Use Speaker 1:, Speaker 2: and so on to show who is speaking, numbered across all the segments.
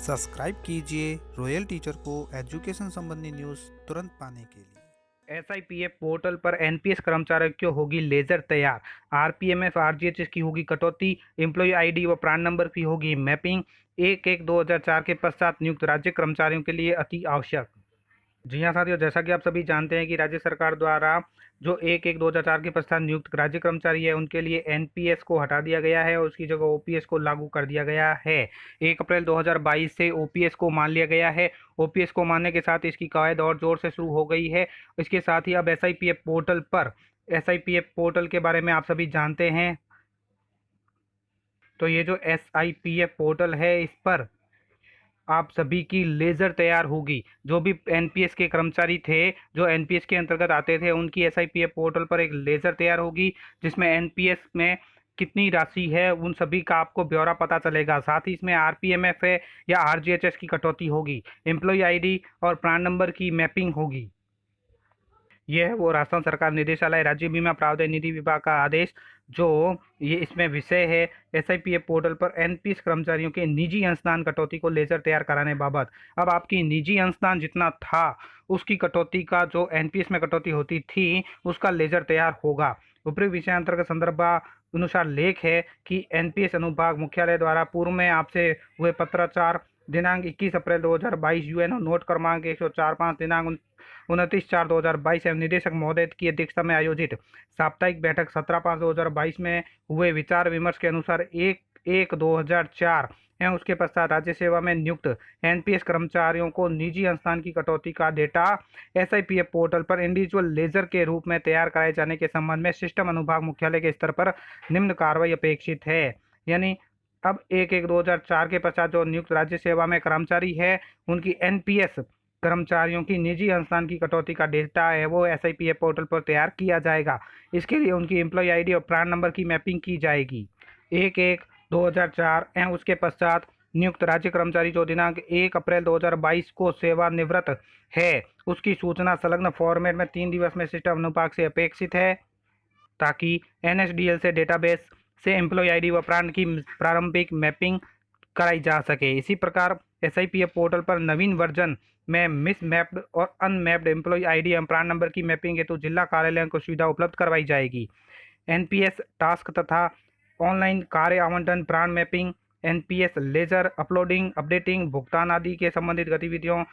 Speaker 1: Subscribe कीजिए royal teacher को education संबंधी न्यूज़ तुरंत पाने के लिए।
Speaker 2: एसआईपीएफ पोर्टल पर एनपीएस कर्मचारियों की होगी लेजर तैयार। आरपीएमएफ आरजीएचएस की होगी कटौती। एम्प्लॉय आईडी व प्रान नंबर की होगी मैपिंग। 1/1/2004 के पश्चात नियुक्त राज्य कर्मचारियों के लिए अति आवश्यक। जी हाँ साथियों, जैसा कि आप सभी जानते हैं कि राज्य सरकार द्वारा जो 1/1/2004 के पश्चात नियुक्त राज्य कर्मचारी है उनके लिए एनपीएस को हटा दिया गया है और उसकी जगह ओपीएस को लागू कर दिया गया है। 1 अप्रैल 2022 से ओपीएस को मान लिया गया है। ओपीएस को मानने के साथ इसकी कवायद और जोर से शुरू हो गई है। इसके साथ ही अब एसआईपीएफ पोर्टल के बारे में आप सभी जानते हैं। तो ये जो एसआईपीएफ पोर्टल है इस पर आप सभी की लेजर तैयार होगी। जो भी एनपीएस के कर्मचारी थे, जो एनपीएस के अंतर्गत आते थे, उनकी एसआईपीएफ पोर्टल पर एक लेजर तैयार होगी जिसमें एनपीएस में कितनी राशि है उन सभी का आपको ब्यौरा पता चलेगा। साथ ही इसमें आरपीएमएफ है या आरजीएचएस की कटौती होगी। एम्प्लॉय आईडी और प्रान नंबर की मैपिंग होगी। यह है वो राजस्थान सरकार निदेशालय राज्य बीमा प्रावधान निधि विभाग का आदेश जो ये इसमें विषय है एसआईपीएफ पोर्टल पर एनपीएस कर्मचारियों के निजी अंशदान कटौती को लेजर तैयार कराने बाबत। अब आपकी निजी अंशदान जितना था उसकी कटौती का जो एनपीएस में कटौती होती थी उसका लेजर तैयार होगा। ऊपरी विषयांतर्गत संदर्भ अनुसार लेख है कि एनपीएस अनुभाग मुख्यालय द्वारा पूर्व में आपसे हुए पत्राचार दिनांक 21 अप्रैल 2022 यूएनओ नोट क्रमांक 104/5 दिनांक 29/4/2022 एवं निदेशक महोदय की अध्यक्षता में आयोजित साप्ताहिक बैठक 17/5/2022 में हुए विचार विमर्श के अनुसार 1/1/2004 एवं उसके पश्चात राज्य सेवा में नियुक्त एनपीएस कर्मचारियों को निजी अंशदान की कटौती का डेटा एसआईपीएफ पोर्टल पर इंडिविजुअल लेजर के रूप में तैयार कराए जाने के संबंध में सिस्टम अनुभाग मुख्यालय के स्तर पर निम्न कार्रवाई अपेक्षित है। यानी अब 1/1/2004 के पश्चात जो नियुक्त राज्य सेवा में कर्मचारी है उनकी एनपीएस कर्मचारियों की निजी अंशदान की कटौती का डेटा है वो एसआईपीएफ पोर्टल पर तैयार किया जाएगा। इसके लिए उनकी एम्प्लॉय आईडी और प्रान नंबर की मैपिंग की जाएगी। 1/1/2004 एवं उसके पश्चात नियुक्त राज्य कर्मचारी जो दिनांक 1 अप्रैल 2022 को सेवानिवृत्त है उसकी सूचना संलग्न फॉर्मेट में 3 दिवस में सिस्टम अनुभाग से अपेक्षित है ताकि एनएसडीएल से डेटाबेस से एम्प्लॉय आईडी व प्रान की प्रारंभिक मैपिंग कराई जा सके। इसी प्रकार एसआईपीएफ पोर्टल पर नवीन वर्जन में मिसमैप्ड और अनमैप्ड एम्प्लॉय आईडी एवं प्रान नंबर की मैपिंग हेतु जिला कार्यालयों को सुविधा उपलब्ध करवाई जाएगी। एनपीएस टास्क तथा ऑनलाइन कार्य आवंटन, PRAN mapping, NPS ledger uploading, updating, भुगतान आदि के संबंधित गतिविधियों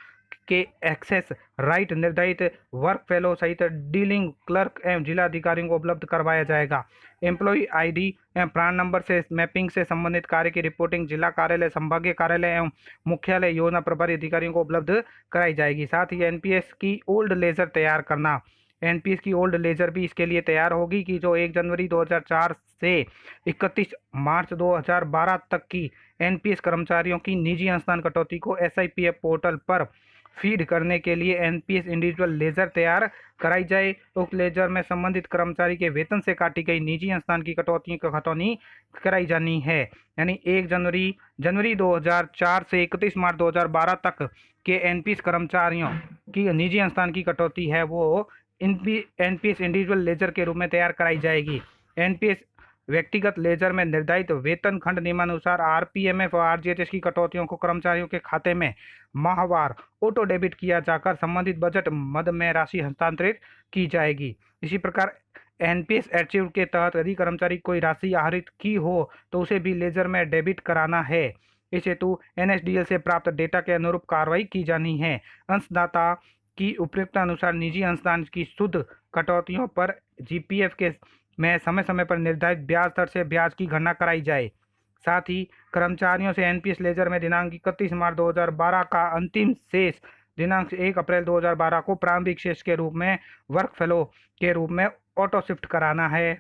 Speaker 2: के एक्सेस राइट निर्धारित वर्क फेलो सहित डीलिंग क्लर्क एवं जिला अधिकारियों को उपलब्ध करवाया जाएगा। एम्प्लॉय आईडी एवं प्रान नंबर से मैपिंग से संबंधित कार्य की रिपोर्टिंग जिला कार्यालय, संभागीय कार्यालय एवं मुख्यालय योजना प्रभारी अधिकारियों को उपलब्ध कराई जाएगी। साथ ही एनपीएस की ओल्ड लेजर तैयार करना, एनपीएस की ओल्ड लेजर भी इसके लिए तैयार होगी कि जो 1 जनवरी 2004 से 31 मार्च 2012 तक की एनपीएस कर्मचारियों की निजी अंशदान कटौती को एसआईपीएफ पोर्टल पर फीड करने के लिए एनपीएस इंडिविजुअल लेजर तैयार कराई जाए। उक्त लेजर में संबंधित कर्मचारी के वेतन से काटी गई निजी अंशदान की कटौती कराई जानी है। यानी 1 जनवरी 2004 से 31 मार्च 2012 तक के एनपीएस कर्मचारियों की निजी अंशदान की कटौती है वो एनपीएस इंडिविजुअल लेजर के रूप में तैयार कराई जाएगी। एनपीएस व्यक्तिगत लेजर में निर्धारित वेतन खंड नियमानुसार आरपीएमएफ और आरजीएचएस की कटौतियों को कर्मचारियों के खाते में माहवार ऑटो डेबिट किया जाकर संबंधित बजट मद में राशि हस्तांतरित की जाएगी। इसी प्रकार एनपीएस अचीव के तहत यदि कर्मचारी कोई राशि आहरित की हो तो उसे भी लेजर में डेबिट कराना है। इस हेतु एनएसडीएल से प्राप्त डेटा के अनुरूप कार्रवाई की जानी है। अंशदाता की उपयुक्तता अनुसार निजी अंशदान की शुद्ध कटौतियों पर जीपीएफ के में समय समय पर निर्धारित ब्याज दर से ब्याज की गणना कराई जाए। साथ ही कर्मचारियों से एनपीएस लेजर में दिनांक 31 मार्च 2012 का अंतिम शेष दिनांक 1 अप्रैल 2012 को प्रारंभिक शेष के रूप में वर्क फेलो के रूप में ऑटो शिफ्ट कराना है।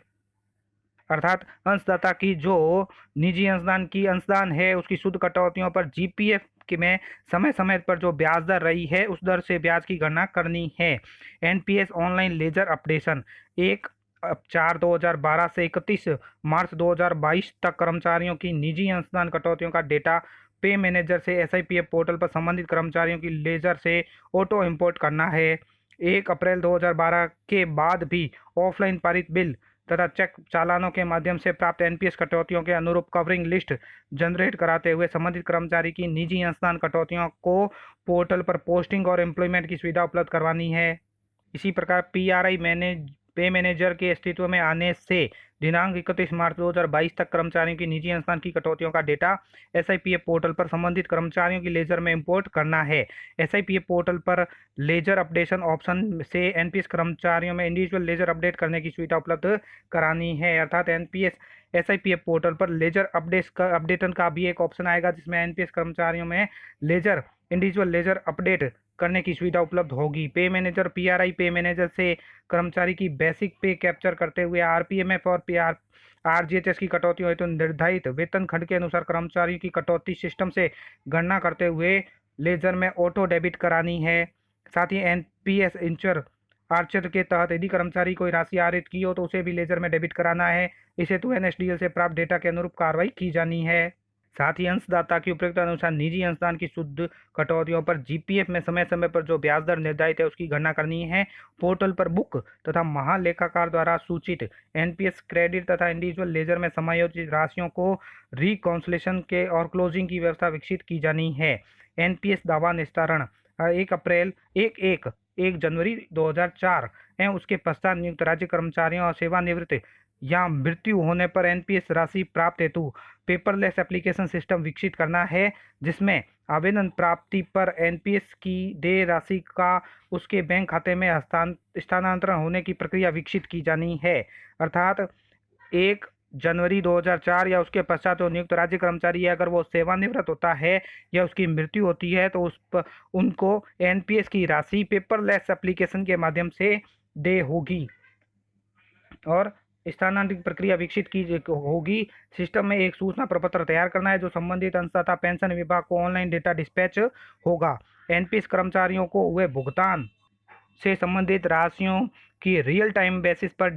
Speaker 2: अर्थात अंशदाता की जो निजी अंशदान है उसकी शुद्ध कटौतियों पर जीपीएफ में समय समय पर जो ब्याज दर रही है उस दर से ब्याज की गणना करनी है। एनपीएस ऑनलाइन लेजर अपडेशन 1/4/2012 से 31 मार्च 2022 तक कर्मचारियों की निजी अंशदान कटौतियों का डेटा पे मैनेजर से एसआईपीएफ पोर्टल पर संबंधित कर्मचारियों की लेजर से ऑटो इंपोर्ट करना है। 1 अप्रैल 2012 के बाद भी ऑफलाइन पारित बिल तथा चेक चालानों के माध्यम से प्राप्त एनपीएस कटौतियों के अनुरूप कवरिंग लिस्ट जनरेट कराते हुए संबंधित कर्मचारी की निजी अंशदान कटौतियों को पोर्टल पर पोस्टिंग और एम्प्लॉयमेंट की सुविधा उपलब्ध करवानी है। इसी प्रकार पीआरआई पे मैनेजर के अस्तित्व में आने से दिनांक 31 मार्च 2022 तक कर्मचारियों की निजी अंशदान की कटौतियों का डेटा एसआईपीएफ पोर्टल पर संबंधित कर्मचारियों की लेजर में इंपोर्ट करना है। एसआईपीएफ पोर्टल पर लेजर अपडेशन ऑप्शन से एनपीएस कर्मचारियों में इंडिविजुअल लेजर अपडेट करने की सुविधा उपलब्ध करानी है। अर्थात एनपीएस एसआईपीएफ पोर्टल पर लेजर अपडेटन का भी एक ऑप्शन आएगा, जिसमें एनपीएस कर्मचारियों में इंडिविजुअल लेजर अपडेट करने की सुविधा उपलब्ध होगी। पे मैनेजर पीआरआई पे मैनेजर से कर्मचारी की बेसिक पे कैप्चर करते हुए आरपीएमएफ और आरजीएचएस की कटौती हेतु निर्धारित वेतन खंड के अनुसार कर्मचारियों की कटौती सिस्टम से गणना करते हुए लेजर में ऑटो डेबिट करानी है। साथ ही एनपीएस आर्चर के तहत यदि कर्मचारी कोई राशि आहरित की हो तो उसे भी लेजर में डेबिट कराना है। इसे तो एनएसडीएल से प्राप्त डेटा के अनुरूप कार्रवाई की जानी है। साथ ही अंशदाता की उपयुक्त अनुसार निजी अंशदान की शुद्ध कटौतियों पर जीपीएफ में समय समय पर जो ब्याज दर निर्धारित है उसकी गणना करनी है। पोर्टल पर बुक तथा महालेखाकार द्वारा सूचित एनपीएस क्रेडिट तथा इंडिविजुअल लेजर में समायोजित राशियों को रिकॉन्सिलेशन के और क्लोजिंग की व्यवस्था विकसित की जानी है। एनपीएस दावा निस्तारण 1 जनवरी 2004 एवं उसके पश्चात नियुक्त राज्य कर्मचारियों और सेवानिवृत्त या मृत्यु होने पर एनपीएस राशि प्राप्त हेतु पेपरलेस एप्लीकेशन सिस्टम विकसित करना है, जिसमें आवेदन प्राप्ति पर एनपीएस की देय राशि का उसके बैंक खाते में स्थानांतरण होने की प्रक्रिया विकसित की जानी है। अर्थात 1 जनवरी 2004 या उसके पश्चात वो नियुक्त राज्य कर्मचारी अगर वो सेवानिवृत्त होता है या उसकी मृत्यु होती है तो उनको एनपीएस की राशि पेपरलेस एप्लीकेशन के माध्यम से देय होगी और स्थानांतरण प्रक्रिया विकसित की होगी। सिस्टम में एक सूचना प्रपत्र तैयार करना है जो संबंधित अंशदाता पेंशन विभाग को ऑनलाइन डेटा डिस्पैच होगा। एनपीएस कर्मचारियों को हुए भुगतान से संबंधित राशियों की रियल टाइम बेसिस पर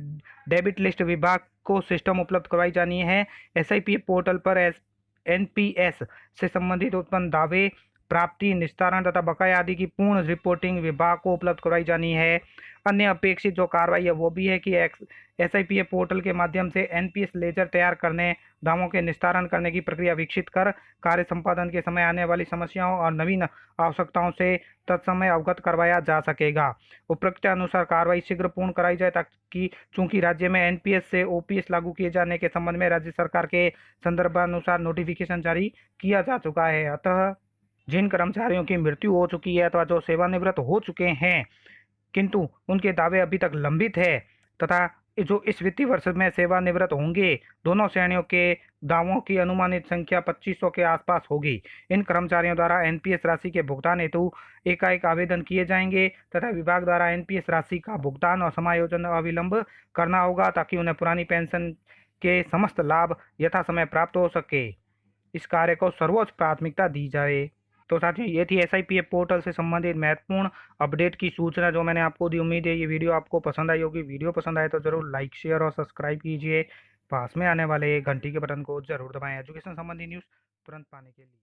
Speaker 2: डेबिट लिस्ट विभाग को सिस्टम उपलब्ध करवाई जानी है। एसआईपीएफ पोर्टल पर एनपीएस से संबंधित उत्पन्न दावे, प्राप्ति, निस्तारण तथा बकाया आदि की पूर्ण रिपोर्टिंग विभाग को उपलब्ध करवाई जानी है। अन्य अपेक्षित जो कार्रवाई है वो भी है कि एसआईपीएफ पोर्टल के माध्यम से एनपीएस लेजर तैयार करने, दावों के निस्तारण करने की प्रक्रिया विकसित कर कार्य संपादन के समय आने वाली समस्याओं और नवीन आवश्यकताओं से तत्समय अवगत करवाया जा सकेगा। उपरोक्त अनुसार कार्रवाई शीघ्र पूर्ण कराई जाए ताकि चूंकि राज्य में एनपीएस से ओपीएस लागू किए जाने के संबंध में राज्य सरकार के संदर्भानुसार नोटिफिकेशन जारी किया जा चुका है। अतः जिन कर्मचारियों की मृत्यु हो चुकी है अथवा जो सेवानिवृत्त हो चुके हैं किंतु उनके दावे अभी तक लंबित है तथा जो इस वित्तीय वर्ष में सेवानिवृत्त होंगे, दोनों श्रेणियों के दावों की अनुमानित संख्या 2500 के आसपास होगी। इन कर्मचारियों द्वारा एनपीएस राशि के भुगतान हेतु एकाएक आवेदन किए जाएंगे तथा विभाग द्वारा एनपीएस राशि का भुगतान और समायोजन अविलंब करना होगा ताकि उन्हें पुरानी पेंशन के समस्त लाभ यथा समय प्राप्त हो सके। इस कार्य को सर्वोच्च प्राथमिकता दी जाए। तो साथियों, ये थी एसआईपीएफ पोर्टल से संबंधित महत्वपूर्ण अपडेट की सूचना जो मैंने आपको दी। उम्मीद है ये वीडियो आपको पसंद आई होगी। वीडियो पसंद आए तो जरूर लाइक, शेयर और सब्सक्राइब कीजिए। पास में आने वाले घंटी के बटन को जरूर दबाएं एजुकेशन संबंधी न्यूज़ तुरंत पाने के लिए।